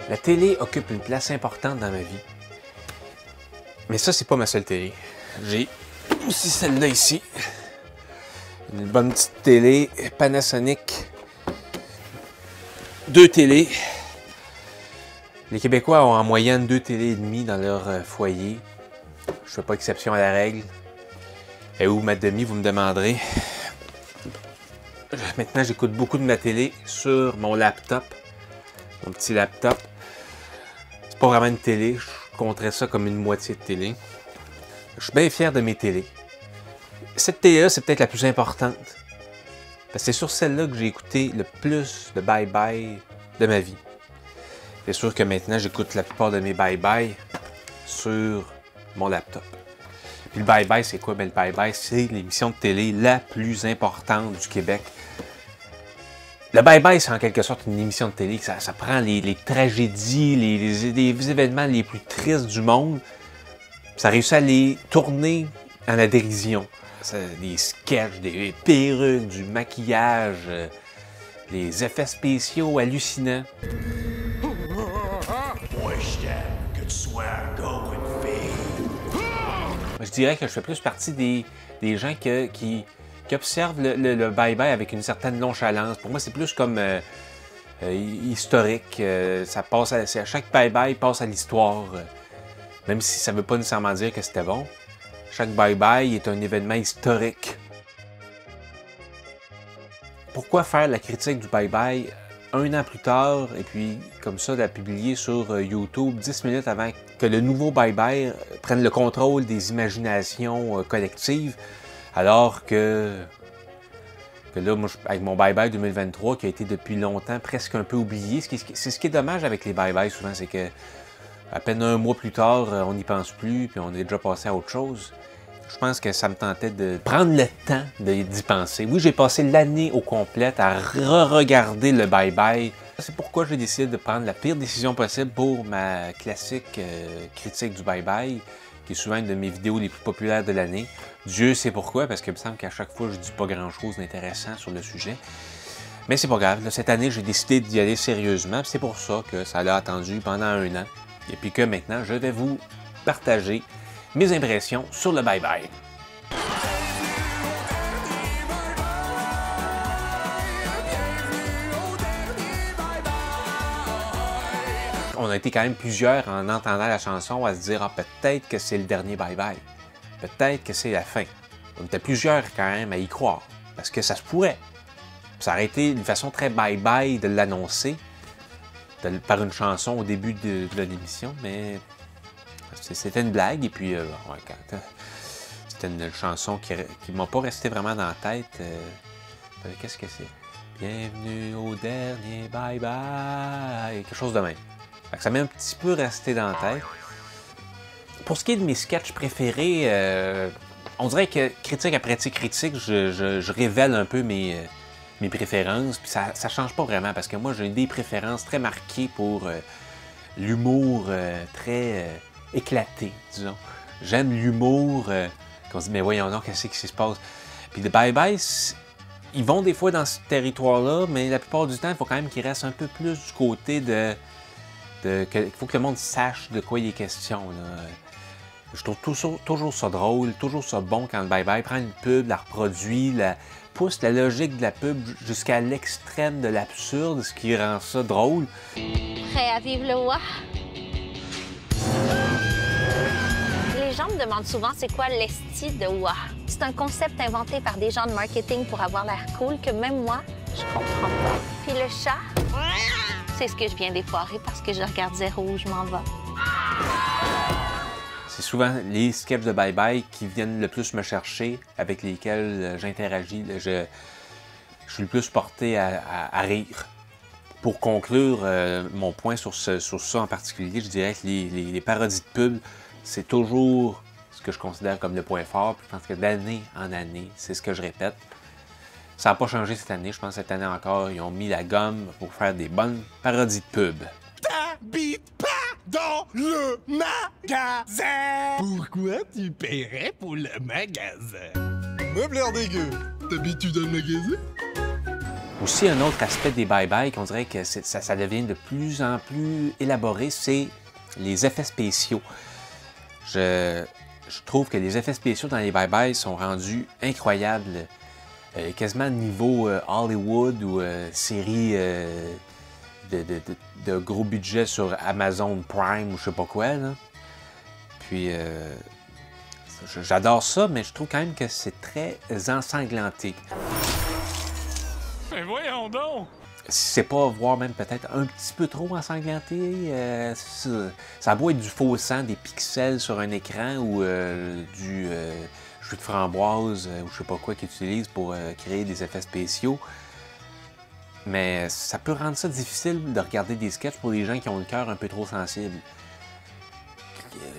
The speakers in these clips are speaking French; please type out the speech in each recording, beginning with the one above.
La télé occupe une place importante dans ma vie. Mais ça, c'est pas ma seule télé. J'ai aussi celle-là ici. Une bonne petite télé Panasonic. 2 télés. Les Québécois ont en moyenne 2 télés et demie dans leur foyer. Je fais pas exception à la règle. Et où ma demi, vous me demanderez. Maintenant, j'écoute beaucoup de ma télé sur mon laptop. Mon petit laptop. C'est pas vraiment une télé. Je compterais ça comme une moitié de télé. Je suis bien fier de mes télés. Cette télé-là, c'est peut-être la plus importante. Parce que c'est sur celle-là que j'ai écouté le plus de bye-bye de ma vie. C'est sûr que maintenant, j'écoute la plupart de mes bye-bye sur mon laptop. Puis le bye-bye, c'est quoi? Ben, le bye-bye, c'est l'émission de télé la plus importante du Québec. Le bye-bye, c'est en quelque sorte une émission de télé. Ça prend les tragédies, les événements les plus tristes du monde. Ça réussit à les tourner en la dérision. Des sketchs, des perruques, du maquillage, les effets spéciaux hallucinants. Je dirais que je fais plus partie des gens qui observent le bye-bye avec une certaine nonchalance. Pour moi, c'est plus comme historique. Ça passe à chaque bye-bye passe à l'histoire. Même si ça ne veut pas nécessairement dire que c'était bon. Chaque bye-bye est un événement historique. Pourquoi faire la critique du bye-bye 1 an plus tard et puis comme ça de la publier sur YouTube 10 minutes avant que le nouveau bye-bye prenne le contrôle des imaginations collectives, alors que là, moi, avec mon bye-bye 2023 qui a été depuis longtemps presque un peu oublié, c'est ce qui est dommage avec les bye-bye souvent, c'est que à peine 1 mois plus tard, on n'y pense plus, puis on est déjà passé à autre chose. Je pense que ça me tentait de prendre le temps d'y penser. Oui, j'ai passé l'année au complet à re-regarder le bye-bye. C'est pourquoi j'ai décidé de prendre la pire décision possible pour ma classique critique du bye-bye, qui est souvent une de mes vidéos les plus populaires de l'année. Dieu sait pourquoi, parce qu'il me semble qu'à chaque fois, je dis pas grand-chose d'intéressant sur le sujet. Mais c'est pas grave. Là, cette année, j'ai décidé d'y aller sérieusement. C'est pour ça que ça l'a attendu pendant 1 an. Et puis que maintenant, je vais vous partager mes impressions sur le bye-bye. On a été quand même plusieurs en entendant la chanson à se dire « Ah, peut-être que c'est le dernier bye-bye. Peut-être que c'est la fin. » On était plusieurs quand même à y croire, parce que ça se pourrait. Ça aurait été une façon très bye-bye de l'annoncer par une chanson au début de l'émission, mais c'était une blague, et puis c'était une chanson qui ne m'a pas resté vraiment dans la tête. Qu'est-ce que c'est? Bienvenue au dernier bye-bye, quelque chose de même. Ça m'est un petit peu resté dans la tête. Pour ce qui est de mes sketchs préférés, on dirait que critique après critique, je révèle un peu mes préférences, puis ça change pas vraiment, parce que moi, j'ai des préférences très marquées pour l'humour très éclaté, disons. J'aime l'humour qu'on se dit, mais voyons donc, qu'est-ce qui se passe? Puis le bye-bye, ils vont des fois dans ce territoire-là, mais la plupart du temps, il faut quand même qu'ils restent un peu plus du côté il faut que le monde sache de quoi il est question, là. Je trouve toujours ça drôle, toujours ça bon quand le bye-bye prend une pub, la reproduit, pousse la logique de la pub jusqu'à l'extrême de l'absurde, ce qui rend ça drôle. Prêt à vivre le WAH? Les gens me demandent souvent c'est quoi l'esti de WAH. C'est un concept inventé par des gens de marketing pour avoir l'air cool que même moi, je comprends pas. Puis le chat, c'est ce que je viens défoirer parce que je regarde zéro où je m'en vais. C'est souvent les sketchs de bye-bye qui viennent le plus me chercher, avec lesquels j'interagis. Je suis le plus porté à rire. Pour conclure mon point sur ça en particulier, je dirais que les parodies de pub, c'est toujours ce que je considère comme le point fort. Je pense que d'année en année, c'est ce que je répète. Ça n'a pas changé cette année. Je pense que cette année encore, ils ont mis la gomme pour faire des bonnes parodies de pub. T'habites pas dans le magasin! Pourquoi tu paierais pour le magasin? meuble l'air dégueu. T'habitues dans le magasin? Aussi, un autre aspect des bye-bye qu'on dirait que ça devient de plus en plus élaboré, c'est les effets spéciaux. Je trouve que les effets spéciaux dans les bye-bye sont rendus incroyables. Quasiment niveau Hollywood ou série de gros budget sur Amazon Prime ou je sais pas quoi. Là. Puis, j'adore ça, mais je trouve quand même que c'est très ensanglanté. Mais voyons donc! Si c'est pas voir même peut-être un petit peu trop ensanglanté, ça a beau être du faux sang, des pixels sur un écran ou du jus de framboise ou je sais pas quoi qu'ils utilisent pour créer des effets spéciaux. Mais ça peut rendre ça difficile de regarder des sketchs pour les gens qui ont le cœur un peu trop sensible.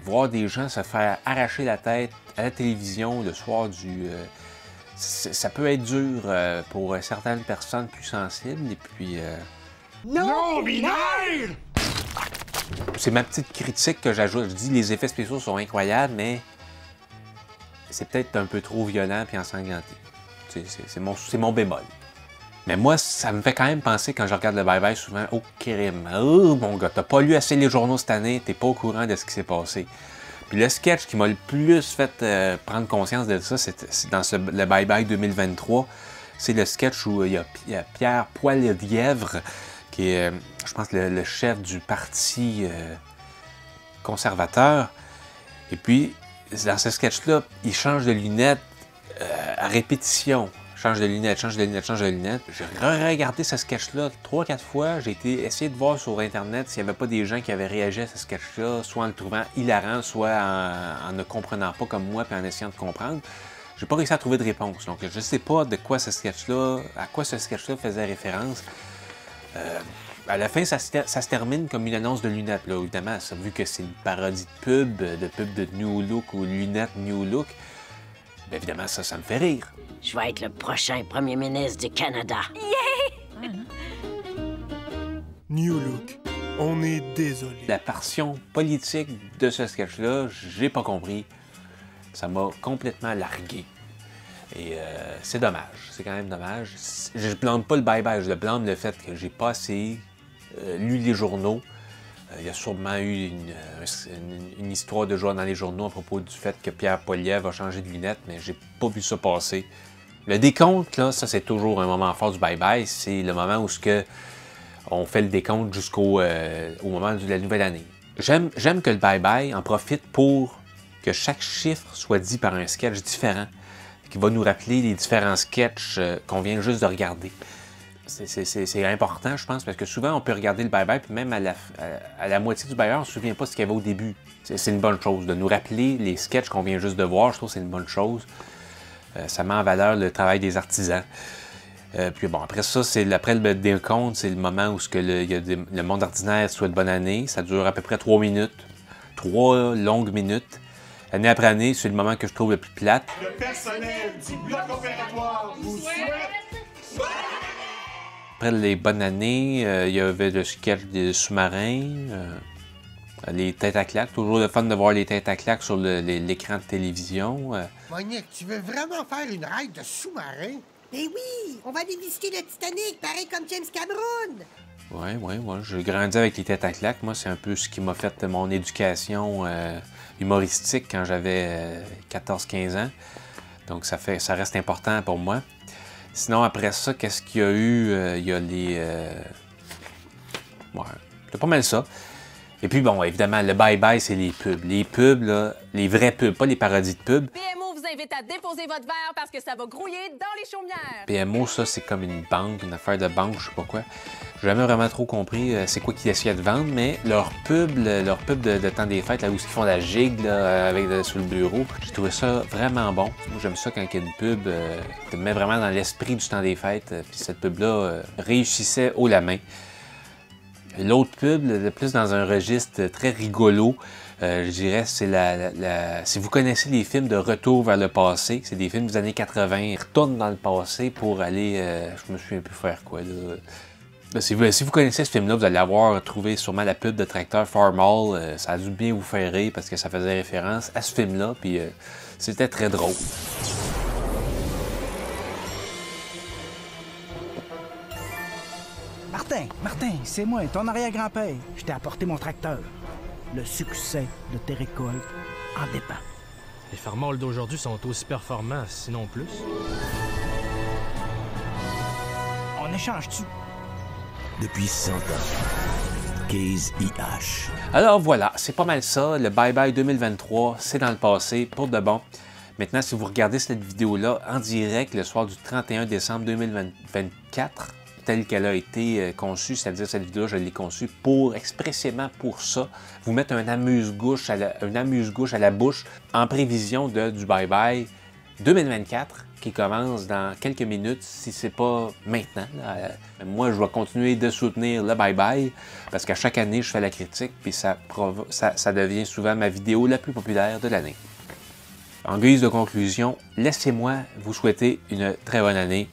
Voir des gens se faire arracher la tête à la télévision le soir ça peut être dur pour certaines personnes plus sensibles, et puis... Non, binaire! C'est ma petite critique que j'ajoute. Je dis les effets spéciaux sont incroyables, mais c'est peut-être un peu trop violent et ensanglanté. C'est mon bémol. Mais moi, ça me fait quand même penser, quand je regarde le bye-bye, souvent, oh, crime, oh mon gars, t'as pas lu assez les journaux cette année, t'es pas au courant de ce qui s'est passé. Puis le sketch qui m'a le plus fait prendre conscience de ça, c'est dans le Bye Bye 2023. C'est le sketch où il y a Pierre Poilievre, qui est, je pense, le chef du parti conservateur. Et puis, dans ce sketch-là, il change de lunettes à répétition. Change de lunettes, change de lunettes, change de lunettes. J'ai regardé ce sketch-là 3-4 fois. J'ai essayé de voir sur Internet s'il n'y avait pas des gens qui avaient réagi à ce sketch-là, soit en le trouvant hilarant, soit en ne comprenant pas comme moi, puis en essayant de comprendre. J'ai pas réussi à trouver de réponse. Donc, je sais pas de quoi ce sketch-là, à quoi ce sketch-là faisait référence. À la fin, ça se termine comme une annonce de lunettes, là, évidemment. Ça, vu que c'est une parodie de pub de New Look ou lunettes New Look, bien évidemment, ça me fait rire. Je vais être le prochain premier ministre du Canada. New Look. On est désolé. La passion politique de ce sketch-là, j'ai pas compris. Ça m'a complètement largué. Et c'est dommage. C'est quand même dommage. Je blâme pas le bye-bye. Je blâme le fait que j'ai pas assez lu les journaux. Il y a sûrement eu une histoire de jour dans les journaux à propos du fait que Pierre Poilievre a changé de lunettes, mais j'ai pas vu ça passer. Le décompte, là, ça c'est toujours un moment fort du bye-bye. C'est le moment où on fait le décompte jusqu'au au moment de la nouvelle année. J'aime que le bye-bye en profite pour que chaque chiffre soit dit par un sketch différent, qui va nous rappeler les différents sketchs qu'on vient juste de regarder. C'est important, je pense, parce que souvent, on peut regarder le bye-bye, puis même à la moitié du bye-bye, on ne se souvient pas de ce qu'il y avait au début. C'est une bonne chose. De nous rappeler les sketchs qu'on vient juste de voir, je trouve que c'est une bonne chose. Ça met en valeur le travail des artisans. Puis bon, après ça, après le décompte, c'est le moment où le monde ordinaire souhaite bonne année. Ça dure à peu près 3 minutes. 3 longues minutes. Année après année, c'est le moment que je trouve le plus plate. Le personnel du bloc opératoire vous souhaite... Après les bonnes années, il y avait le sketch des sous-marins, les têtes à claques. Toujours le fun de voir les têtes à claques sur l'écran de télévision. Monique, tu veux vraiment faire une ride de sous-marin? Mais oui, on va aller visiter le Titanic, pareil comme James Cameron. Oui. J'ai grandi avec les têtes à claques. Moi, c'est un peu ce qui m'a fait mon éducation humoristique quand j'avais 14-15 ans. Donc, ça reste important pour moi. Sinon, après ça, qu'est-ce qu'il y a eu? Il y a les... Ouais, c'est pas mal ça. Et puis, bon, évidemment, le bye-bye, c'est les pubs. Les pubs, là, les vraies pubs, pas les parodies de pubs. PMO vous invite à déposer votre verre parce que ça va grouiller dans les chaumières. PMO, ça, c'est comme une banque, une affaire de banque, je sais pas quoi. J'ai jamais vraiment trop compris c'est quoi qu'ils essayaient de vendre, mais leur pub de temps des fêtes, là où ils font la gigue là, sur le bureau, j'ai trouvé ça vraiment bon. Moi, j'aime ça quand il y a une pub te met vraiment dans l'esprit du temps des fêtes. Puis cette pub-là réussissait haut la main. L'autre pub, plus dans un registre très rigolo, je dirais, c'est si vous connaissez les films de Retour vers le passé, c'est des films des années 80, ils retournent dans le passé pour aller, je me souviens plus faire quoi, là. Si vous connaissez ce film-là, vous allez avoir trouvé sûrement la pub de tracteur Farmall. Ça a dû bien vous faire rire parce que ça faisait référence à ce film-là, puis c'était très drôle. Martin, c'est moi, ton arrière-grand-père. Je t'ai apporté mon tracteur. Le succès de tes récoltes en dépend. Les farmals d'aujourd'hui sont aussi performants, sinon plus. On échange-tu? Depuis 100 ans, Case IH. Alors voilà, c'est pas mal ça. Le Bye Bye 2023, c'est dans le passé, pour de bon. Maintenant, si vous regardez cette vidéo-là en direct le soir du 31 décembre 2024, telle qu'elle a été conçue, c'est-à-dire cette vidéo, je l'ai conçue expressément pour ça, vous mettre un amuse-gouche à la bouche en prévision du Bye Bye 2024 qui commence dans quelques minutes, si c'est pas maintenant. Moi, je vais continuer de soutenir le Bye Bye parce qu'à chaque année, je fais la critique puis ça devient souvent ma vidéo la plus populaire de l'année. En guise de conclusion, laissez-moi vous souhaiter une très bonne année.